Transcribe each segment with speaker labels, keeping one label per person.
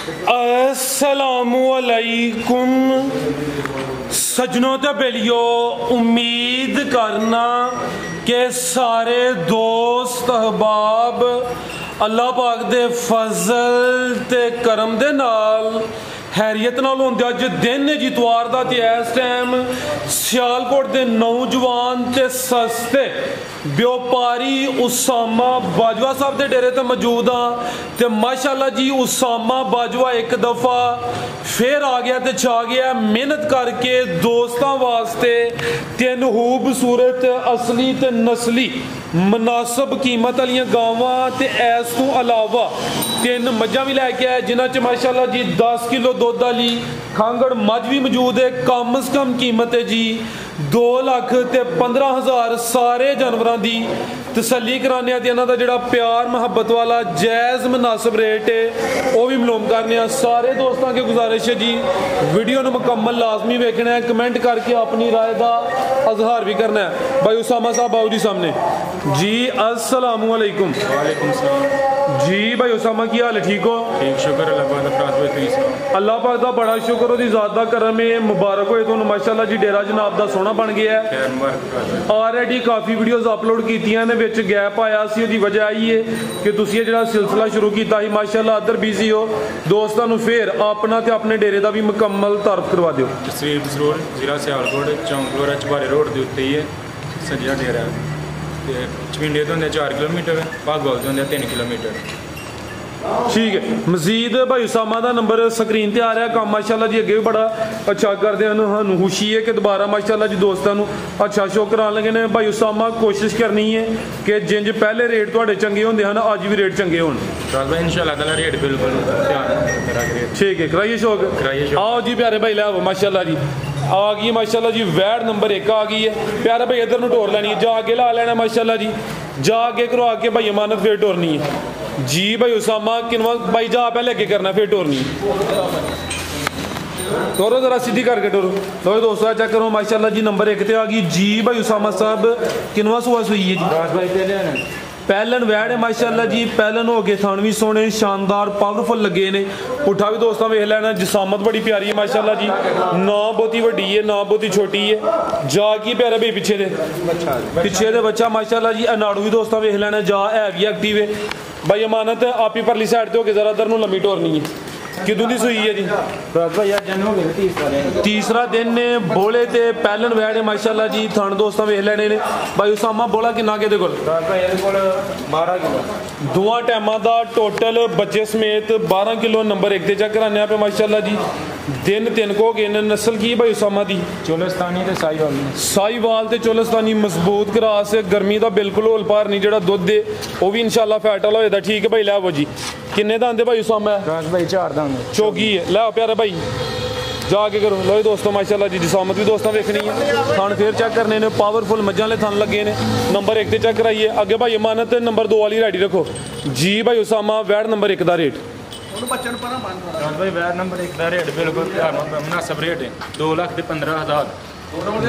Speaker 1: अस्सलामुअलैकुम सजनों ते बेलियो, उम्मीद करना कि सारे दोस्त अहबाब अल्लाह पाक दे फजल ते करम दे नाल हैरियत नाल होंदे। अज दिन जितवार दा ते इस टाइम सियालकोट दे नौजवान ते सस्ते व्यापारी उसामा बाजवा साहब दे डेरे ते मौजूद हाँ ते माशाअल्लाह जी उसामा बाजवा एक दफ़ा फिर आ गया ते छा गया मेहनत करके दोस्तां वास्ते तीन खूबसूरत असली ते नस्ली मुनासब कीमत वाली गावां ते इस तो अलावा तीन मझां भी लैके आए जिन्हां च माशाअल्लाह जी 10 किलो दुध वाली खांगड़ मझ भी मौजूद है। कम से कम कीमत है जी 2,15,000 सारे जानवरों की तसल्ली कराने इन्हों का जोड़ा प्यार मुहब्बत वाला जायज़ मुनासिब रेट है वह भी मालूम करने। सारे दोस्तों की गुजारिश है जी वीडियो को मुकम्मल लाजमी वेखना है, कमेंट करके अपनी राय का इजहार भी करना है। भाई उसामा साहब बाबू जी सामने जी अस्सलामु अलैकुम।
Speaker 2: वालेकुम सलाम
Speaker 1: जी भाई उसामा की हाल है, ठीक हो?
Speaker 2: ठीक शुक्र
Speaker 1: अल्लाह पाक का बड़ा शुक्र होदी ज़ात दा करम है, मुबारक होए तुहानू माशाअल्लाह जी। डेरा जनाब दा सोहना बन गया है। ऑलरेडी काफ़ी वीडियोज़ अपलोड कीतियां ने, विच गैप आया सी, उसदी वजह आई है कि तुसीं जिहड़ा सिलसिला शुरू कीता ही माशाअल्लाह अदर बिजी हो। दोस्तां नू फिर अपना ते अपने डेरे दा भी मुकम्मल तारफ करवा दिओ।
Speaker 2: तहसील बसरोड़ जिला सियालकोट चौंक चबारे रोड के उत्ते ही है सज्जा डेरा है। चविंडे तो होंगे 4 किलोमीटर, भागोल तो होंगे 3 किलोमीटर।
Speaker 1: ठीक है, मजीद भाई उसामा का नंबर स्क्रीन पर आ रहा है। काम माशाअल्लाह जी अगे भी बड़ा अच्छा करते हैं, सानू खुशी है कि दोबारा माशाअल्लाह जी दोस्तों अच्छा शो करा लगे ने। भाई उसामा कोशिश करनी है कि जिंज पहले रेट थोड़े चंगे होंगे हैं अज भी रेट चंगे हो
Speaker 2: इंशाअल्लाह रेट बिल्कुल
Speaker 1: ठीक है। कराइए शौक, आओ जी प्यारे भाई लै माशाअल्लाह जी आ गई माशाअल्लाह जी। वैड नंबर 1 आ गई है। प्यारे भाई इधर टोर लैनी है, जा के ला लेना माशाअल्लाह जी, जा के करवा के भाई अमानत फिर टोरनी है जी। भाई उसामा किनवा भाई जा पहले अगे करना फिर टोरनी टोरो जरा सीधी करके टोरो। लो दोस्तों चेक करो माशाअल्लाह जी नंबर 1 ते आ गई जी। भाई उसामा साहब किनवा सुबह सुई है जी? पहलन वैड है माशाअल्लाह जी। पहलन हो गए थान भी सोने शानदार पावरफुल लगे ने। पुठा भी दोस्तों वेख लेना, जिसामत बड़ी प्यारी है माशाअल्लाह जी। ना बहुती वड्डी है ना बहुती छोटी है। जा की प्यारे भाई पिछे दे बच्चा माशाअल्लाह जी। अनाड़ू भी दोस्तों वेख लेना, जा है भी एक्टिव है भाई। अमानत आप ही परली साइड से होके जरा इधर नूं लम्मी टोरनी है। किदों दी सुई है जी? तीसरा दिन ने। बोले ते पहलन वैड है माशाअल्लाह जी। थान दोस्तों वेख लेने ने। भाई उसामा बोला किन्ना के कोल? 12 किलो दोवां टाइमां दा टोटल बच्चे समेत 12 किलो नंबर 1 ते चेक कराने पे माशाअल्लाह जी। दिन 3 को गए ने। नस्ल की भाई उसामा दी?
Speaker 2: चोलस्तानी ते
Speaker 1: साहिवाल ते चोलस्तानी मजबूत क्रास है। गर्मी का बिल्कुल होल भार नहीं, जो दुध है वह भी इंशाअल्लाह फैट वाला होएगा। ठीक है भाई लै जी किन्ने दांदे भाई उसामा?
Speaker 2: भाई 4 दांद
Speaker 1: चौकी है। लै प्यारे भाई जाके करो। लो दोस्तों माशाअल्लाह जी जिसामत भी दोस्तों वेखनी है। थान फिर चेक करने ने, पावरफुल मज्जां वाले थान लगे ने। नंबर 1 ते चेक कराइए। अगे भाई अमानत नंबर 2 वाली रेडी रखो जी। भाई उसामा वैड नंबर 1 का रेट?
Speaker 2: भाई वैड नंबर 1 का रेट बिल्कुल मुनासिब रेट है 2,15,000।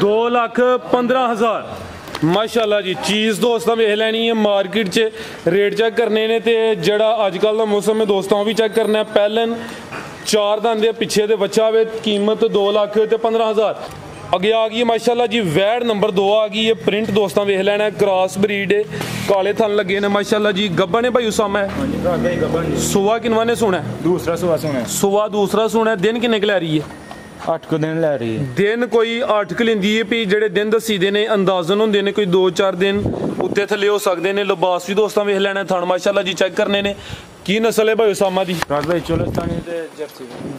Speaker 1: 2,15,000 माशाअल्लाह जी। चीज़ दोस्तों वेख लैनी है। मार्केट च रेट चेक करने ने ते जड़ा अजकल का मौसम है दोस्तों भी चेक करना है। पहलन 4 दांदे पिछे दे बच्चा वे कीमत 2,15,000 अगे आ गई है माशाअल्लाह जी। वैड नंबर 2 आ गई है। प्रिंट दोस्तों वेख लेना है, क्रॉस ब्रीड है, काले थन लगे ने माशाअल्लाह जी। गब्बन है भाई उसामा है? सुबह किनवा ने सुना है?
Speaker 2: दूसरा
Speaker 1: सुबह दूसरा सुना है। दिन किन्ने लै रही है?
Speaker 2: 8 को दिन लै रही है।
Speaker 1: दिन कोई 8 क लेंदी है भी। जेडे दिन दसी दे ने अंदाजन होंदे ने कोई 2-4 दिन उत्ते थले हो सकते हैं। लिबास भी दोस्तों वेख लेना, थन माशाअल्लाह जी चेक करने ने। की नस्ल है भाई उसामा दी?
Speaker 2: चोलस्तानी ते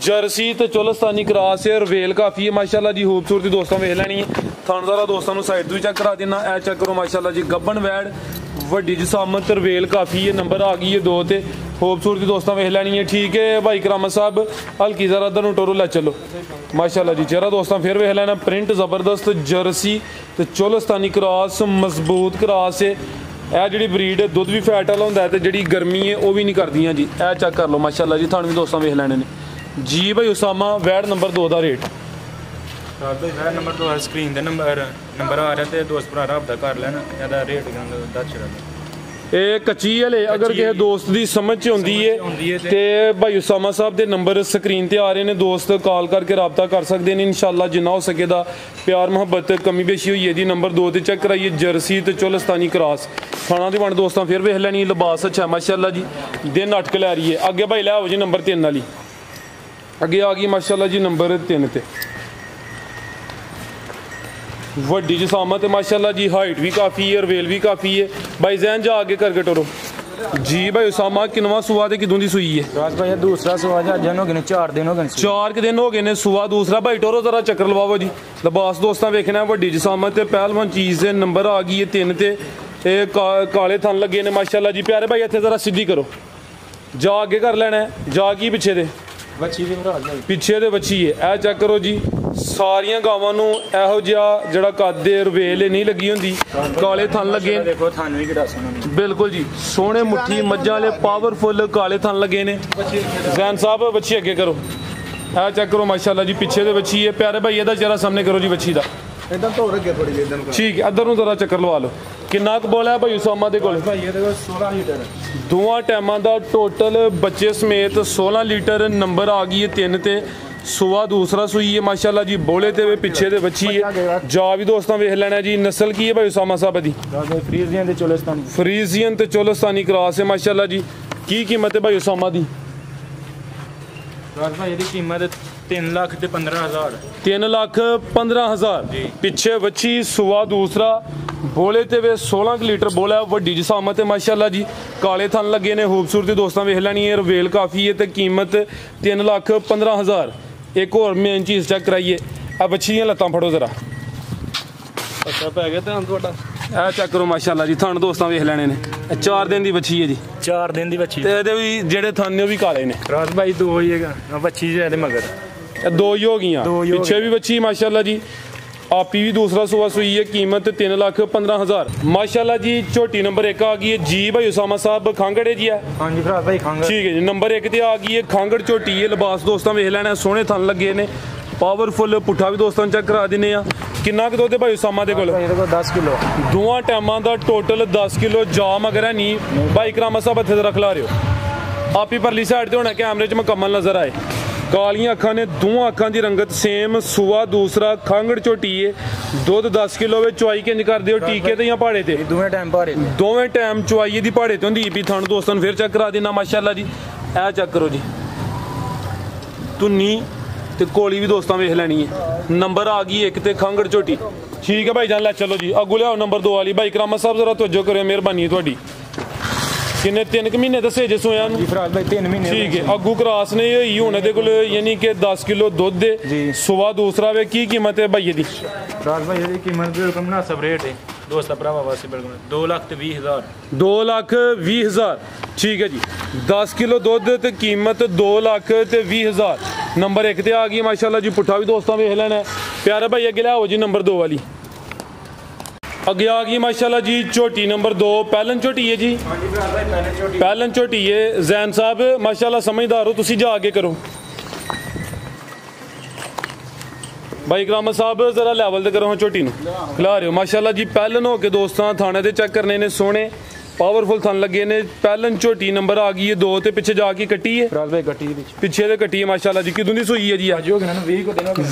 Speaker 1: जर्सी ते चोलस्तानी क्रॉस है। वेल काफ़ी है माशाअल्लाह जी। खूबसूरती दोस्तों वेख लेनी है। थान जरा दोस्तों साइड तो भी चेक करा देना। ए चेक करो माशाअल्लाह जी। गब्बन वैड वड्डी जिसामत वेल काफ़ी है। नंबर आ गई है 2 ते। खूबसूरती दोस्तों वेख लेनी है। ठीक है भाई करामा साहब हल्की जरा इधर टोरो लै चलो माशाअल्लाह जी। चेहरा दोस्तों फिर वेख लेना। प्रिंट ज़बरदस्त जर्सी तो चोलस्तानी क्रॉस मजबूत क्रॉस है। यह जी ब्रीड है दुध भी फैट वाला होंदा है ते जिहड़ी गर्मी है वह भी नहीं करदियां जी। ए चेक कर लो माशाअल्लाह जी। थान भी दोस्तों वेख लेने ने जी। भाई उसामा वैड नंबर 2 का रेट?
Speaker 2: नंबर 2 स्क्रीन दे नंबर आ रहा है, दोस्त भरा रबता कर लेना। रेट दस
Speaker 1: ਇਹ ਕੱਚੀ ਹਲੇ ਅਗਰ ਕਿਸੇ ਦੋਸਤ ਦੀ ਸਮਝ ਚ ਹੁੰਦੀ ਹੈ ਤੇ ਭਾਈ ਉਸਾਮਾ ਸਾਹਿਬ ਦੇ ਨੰਬਰ ਸਕਰੀਨ ਤੇ ਆ ਰਹੇ ਨੇ, ਦੋਸਤ ਕਾਲ ਕਰਕੇ ਰਾਬਤਾ ਕਰ ਸਕਦੇ ਨੇ ਇਨਸ਼ਾਅੱਲਾ ਜਿੰਨਾ ਹੋ ਸਕੇ ਦਾ ਪਿਆਰ ਮੁਹੱਬਤ ਕਮੀ ਬੇਸ਼ੀ ਹੋਈ ਹੈ ਜੀ। ਨੰਬਰ 2 ਤੇ ਚੈੱਕ ਕਰਾਈਏ ਜਰਸੀ ਤੇ ਚੋਲਸਤਾਨੀ ਕ੍ਰਾਸ ਖਾਣਾ ਦੀ ਵੰਡ ਦੋਸਤਾਂ ਫਿਰ ਵੇਖ ਲੈਣੀ, ਲਿਬਾਸ ਅੱਛਾ ਮਾਸ਼ਾਅੱਲਾ ਜੀ, ਦਿਨ ਅਟਕ ਲੈ ਰਹੀ ਹੈ। ਅੱਗੇ ਭਾਈ ਲੈ ਆਓ ਜੀ ਨੰਬਰ 3 ਵਾਲੀ, ਅੱਗੇ ਆ ਗਈ ਮਾਸ਼ਾਅੱਲਾ ਜੀ ਨੰਬਰ 3 ਤੇ ਵੱਡੀ ਜਸਾਮਤ है माशाल्लाह जी, हाइट भी काफ़ी है और वेल भी काफ़ी है। भाई जैन जा आगे करके टोरो जी। भाई उसामा किनवा सुआ ते किदों दी सुई है?
Speaker 2: राज भाई दूसरा सुआ जन हो गए 4 दिन हो गए,
Speaker 1: 4 दिन हो गए ने सुआ दूसरा। भाई टोरो जरा चक्कर लवाओ जी, लिबास दोस्तां वेखना है वड्डी जसामत ते पहलवान चीज़ है। नंबर आ गई है 3 ते काले थन लगे ने माशाल्लाह जी। प्यारे भाई इत्थे जरा सीधी करो, जा आगे कर लेना है, जा की पिछे दे पिछे दे बच्ची है। ए चेक करो जी, सारियां गावां नूं इहो जिहा जिहड़ा कद रवेल नहीं लगी हुंदी, काले थन लगे
Speaker 2: देखो थन भी किड़ा सोहना,
Speaker 1: बिल्कुल जी सोहने मुट्ठी मज्जां वाले पावरफुल काले थन लगे ने। जैन साहब बच्ची अगे करो, ए चेक करो माशाल्लाह जी, पिछे दे बच्ची है। प्यारे भाई इहदा चेहरा सामने करो जी बच्ची दा, ठीक है इधर नूं जरा चक्कर लवा लो। किन्ना क बोला है भाई उसामा दे कोल?
Speaker 2: भाई ਇਹਦੇ ਕੋਲ 16 ਲੀਟਰ
Speaker 1: दोवां टाइमां दा टोटल बच्चे समेत 16 लीटर। नंबर आ गई है 3 ते सुआ दूसरा सुई है माशाल्लाह जी, बोले ते वे पिछे दे बच्ची है। जा भी दोस्तां वेख लेना जी। नस्ल की है भाई उसामा साहब दी?
Speaker 2: फ्रीजियन ते चोलस्तानी,
Speaker 1: फ्रीजियन ते चोलस्तानी क्रॉस है माशाल्लाह जी। की कीमत है भाई उसामा दी?
Speaker 2: राज भाई ਇਹਦੀ कीमत 3,15,000
Speaker 1: 3,15,000। पिछे बच्ची सुआ दूसरा, बोले ते वे 16 लीटर बोला, वड्डी जसामत है माशाल्लाह जी, काले थन लगे ने। खूबसूरती दोस्तां वेख लैनी है, वेल काफ़ी है तो कीमत 3,15,000। एक और मेन चीज़ चेक कराइए, आ बच्ची दियां लत्तां फड़ो जरा, अच्छा पै गया ध्यान थोड़ा। ए चेक करो माशाल्लाह जी, थन दोस्तां वेख लैने ने। 4 दिन दी बच्ची है जी,
Speaker 2: 4 दिन दी बच्ची
Speaker 1: ते इहदे भी जेहड़े थन ने ओह भी काले ने।
Speaker 2: राज भाई 2 ही है बच्ची जे ਇਹਦੇ मगर
Speaker 1: 2 ही हो गई, पिछे भी बच्ची माशाल्लाह जी। आपी भी दूसरा सुआ सुई है, कीमत 3,15,000 माशाल्लाह जी। झोटी नंबर 1 आ गई है जी भाई उसामा साहब, खांगड़ है जी है?
Speaker 2: हाँ जी भरा भाई खांगड़, ठीक
Speaker 1: है जी। नंबर 1 ते आ गई है खांगड़ झोटी है। लिबास दोस्तां वेख लैना, सोहने थन लगे ने, पावरफुल। पुट्ठा भी दोस्तां चेक करा दिने आ। किन्ना क दुद्ध है भाई उसामा दे कोल?
Speaker 2: 10 किलो
Speaker 1: दोवां टाइमां दा टोटल 10 किलो। जाम अगर है नहीं भाई करामा साहब इत्थे जरा खिला रहे हो, आप ही परली साइड ते होना कैमरे च मुकम्मल नजर आए। कालियां अखां ने, दोवां अखां दी रंगत सेम, सुआ दूसरा, खांगड़ झोटी है। दुध 10 किलो वे। चुआई किंज कर दिओ, टीके ते या पहाड़े ते?
Speaker 2: दोवें टाइम पहाड़े ते,
Speaker 1: दोवें टाइम चुआई दी पहाड़े ते हुंदी। भी थन दोस्तां फिर चेक करा देना माशाल्लाह जी। ए चेक करो जी, धुन्नी ते कोली भी दोस्तां वेख लैनी है। नंबर आ गई 1 ते खांगड़ झोटी, ठीक है भाई जान। लै चलो जी अगू लियाओ नंबर 2 वाली। भाई करामा साहब जरा तवज्जो करो, मेहरबानी है तुहाडी। किन्ने 3 महीने दसे जे सोया नूं?
Speaker 2: फराज भाई 3 महीने,
Speaker 1: ठीक है। अगू क्रास ने होई हुण इहदे कोल, यानी कि 10 किलो दुध दे, सुआ दूसरा वे। की कीमत है भाई दी?
Speaker 2: फराज भाई ਇਹਦੀ कीमत बिल्कुल मुनासिब रेट है दोस्तां भरावां वास्ते, बिल्कुल 2,20,000
Speaker 1: 2,20,000, ठीक है जी। 10 किलो दुध ते कीमत 2,20,000। नंबर 1 ते आ गई माशाल्लाह जी। पुट्ठा भी दोस्तां वेख लैना। प्यारे भाई अगे लियाओ जी नंबर 2 वाली। अगे आ गई माशाल्लाह जी झोटी नंबर 2, पहलन झोटी है जी, पहलन झोटी है। जैन साहब माशाल्लाह समझदार हो, तुसी जा आगे करो। भाई करामा साहब जरा लैवल ते करो झोटी नूं, खिला रहे हो माशाल्लाह जी। पहलन हो के दोस्तां थाने दे चेक करने ने, सोहने पावरफुल थन लगे ने। पहलन झोटी नंबर आ गई है 2 ते पिछे जाके कट्टी है, पिछे दे कट्टी है माशाल्लाह जी। किदों दी सूई है जी?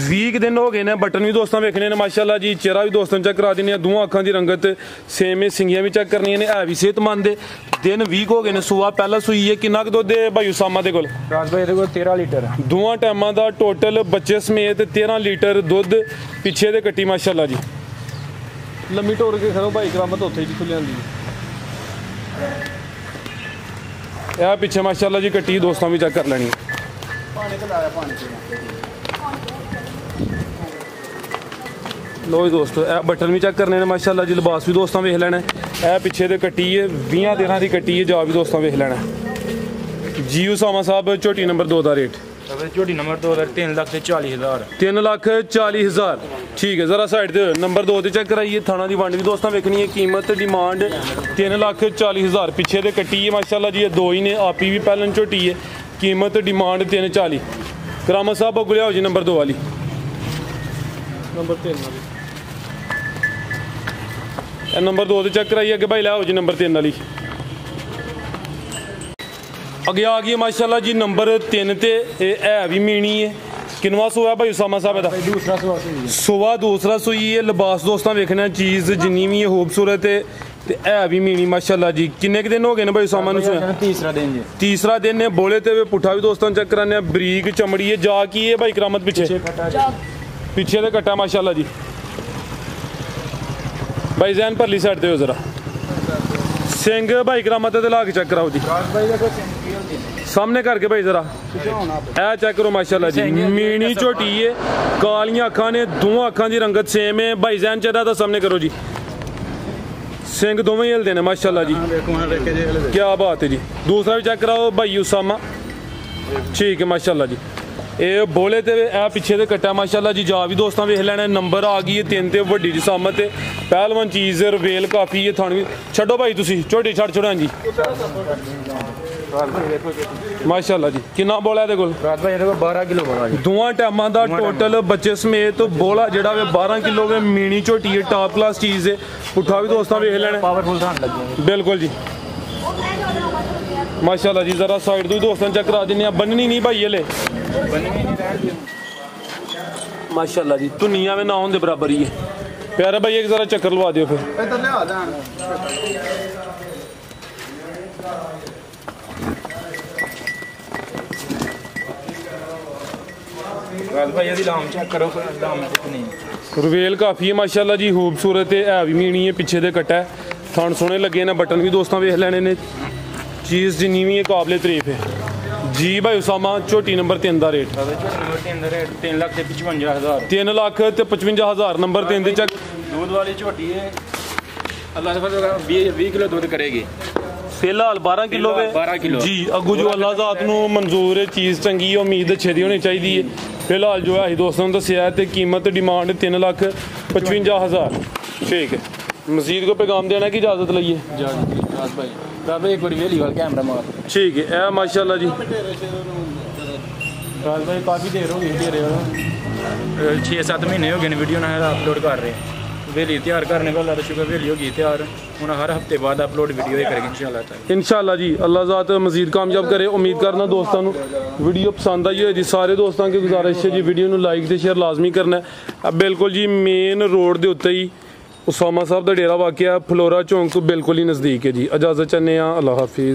Speaker 1: 20 दिन हो गए ने। बटन भी दोस्तां वेखने ने माशाल्लाह जी। चेहरा भी दोस्तां चेक करा देने, दोवां अखां दी रंगत सेम है, सिंगियां भी चेक करनियां ने। है भी सेहतमंद है, दिन 20 हो गए ने। सुआ पहला सूई है। किन्ना क दुद्ध है भाई उसामा दे कोल?
Speaker 2: 13 लीटर
Speaker 1: दोवां टाइमां दा टोटल बच्चे समेत 13 लीटर दुद्ध। पिछे दे कट्टी माशाल्लाह जी। लम्मी टोर के खड़ो भाई करामा तो उत्थे जित्थों लिआंदी है। पिछे माशाल्लाह जी कट्टी दोस्तां भी चेक कर लैनी। लो जी दोस्तों ए बटन भी चेक करने ने माशाल्लाह जी। लिबास भी दोस्तां वेख लैना। ए पिछे दे कट्टी है, 20 दिनां दी कट्टी है। जा भी दोस्तां वेख लैना जी। उसामा साहब झोटी नंबर 2 दा रेट?
Speaker 2: झोटी नंबर 2 दा 3,40,000।
Speaker 1: 3,40,000, ठीक है। जरा साइड ते नंबर 2 ते चेक कराइए। थाना दी वंड भी दोस्तां वेखनी है। कीमत डिमांड 3,40,000। पिछे दे कट्टी है माशाल्लाह जी। 2 ही ने। आपी भी पहलन झोटी है। कीमत डिमांड 3,40। करामा साहब अगू लियाओ जी नंबर 2 वाली। नंबर 3 वाली, नंबर 2 ते चेक कराइए। अगे भाई लियाओ जी नंबर 3 वाली। अगे आ गई माशाल्लाह जी नंबर 3 ते है भी मीनी है। किनवा सोया भाई उसामा साहब दा?
Speaker 2: दूसरा
Speaker 1: सुबह दूसरा सोई है। लिबास दोस्तों वेखना चीज़ जिन्नी भी खूबसूरत है ते है भी मीनी माशाल्लाह जी। किन्ने दिन हो गए ने भाई उसामा नूं?
Speaker 2: तीसरा दिन जी।
Speaker 1: तीसरा दिन है। बोले ते पुठा भी दोस्तों चेक कराने बरीक चमड़ी है। जा की है भाई करामत पीछे पीछे दे कट्टा माशाल्लाह जी। भाई जैन परली साइड ते हो जरा सिंह भाई करामत ते ला के चेक कराओ जी सामने करके भाई जरा ए चेक करो माशाल्लाह जी। मीनी झोटी है। कालियां अखां ने दोवां अखां दी रंगत सेम है। भाई जैन चेहरा दा सामने करो जी। सिंह दोवें हिलदे ने माशाल्लाह जी। क्या बात है जी। दूसरा भी चेक कराओ भाई उसामा। ठीक है माशाल्लाह जी। ये बोले ते ए पिछे ते कट्टा माशाल्लाह जी। जा भी दोस्तों वेख लेना नंबर आ गई है 3 ते वड्डी जी सामत है। पहलवान चीज़ रवेल काफ़ी है। थाने छड्डो भाई तुसी झोटी छड़ छोड़ो जी माशाल्लाह जी। कितना बोला है
Speaker 2: 12 किलो बोला जी।
Speaker 1: दोवां टाइमां दा टोटल बच्चे समेत बोला जेड़ा वे 12 किलो वे मीनी झोटी है। टॉप क्लास चीज़ है। पुठा भी दोस्तों वेख लेना
Speaker 2: पावरफुल थान लगे
Speaker 1: बिल्कुल जी माशाल्लाह जी। जरा साइड तो दोस्तों चेक करा देने बननी नहीं भाई हले माशाल्लाह जी। धुनिया में ना होने बराबर ही है। प्यारा भाई एक जरा चक्कर लवा दियो फिर
Speaker 2: भाई यदि लाम चेक करो लाम कितनी
Speaker 1: रवेल काफ़ी है माशाल्लाह जी। खूबसूरत है भी मीनी है। पीछे दे कट्टा है। थान सोने लगे ने बटन भी दोस्तों वेख लेने ने। चीज़ जिन्नी भी है काबिले तारीफ है जी। भाई उसामा झोटी नंबर 3 का रेट 3,55,000 नंबर 3 चेक
Speaker 2: दूध वाली झोटी है। अल्लाह से 20 किलो दूध करेगी
Speaker 1: फिलहाल 12 किलो जी। अगू जो अल्लाह ज़ात नूं मंजूर है चीज़ चंगी है उम्मीद अच्छे दी होनी चाहिए। फिलहाल जो है दोस्तों दसिया ते कीमत डिमांड 3,55,000। ठीक है मजीद को पैगाम देना की इजाज़त लईए
Speaker 2: एक बार वेली वाला कैमरा मार।
Speaker 1: ठीक है ए माशाल्लाह जी।
Speaker 2: भाई काफ़ी देर हो गई 6-7 महीने हो गए ने वीडियो ना अपलोड कर रहे हैं। वेली तैयार करने का अल्लाह का शुक्र वेली होगी तैयार। हूँ हर हफ्ते बाद अपलोड वीडियो ही करेंगे
Speaker 1: इंशाल्लाह जी। अल्लाह ज़ात मजीद कामयाब करे। उम्मीद करना दोस्तों वीडियो पसंद आई है जी। सारे दोस्तों की गुजारिश है जी वीडियो को लाइक तो शेयर लाजमी करना है। बिल्कुल जी मेन रोड के उत्ते ही उसामा साहब का डेरा वाक़या फ्लोरा चौंक तो बिल्कुल ही नज़दीक है जी। इजाज़त चाहते हैं। अल्लाह हाफिज़।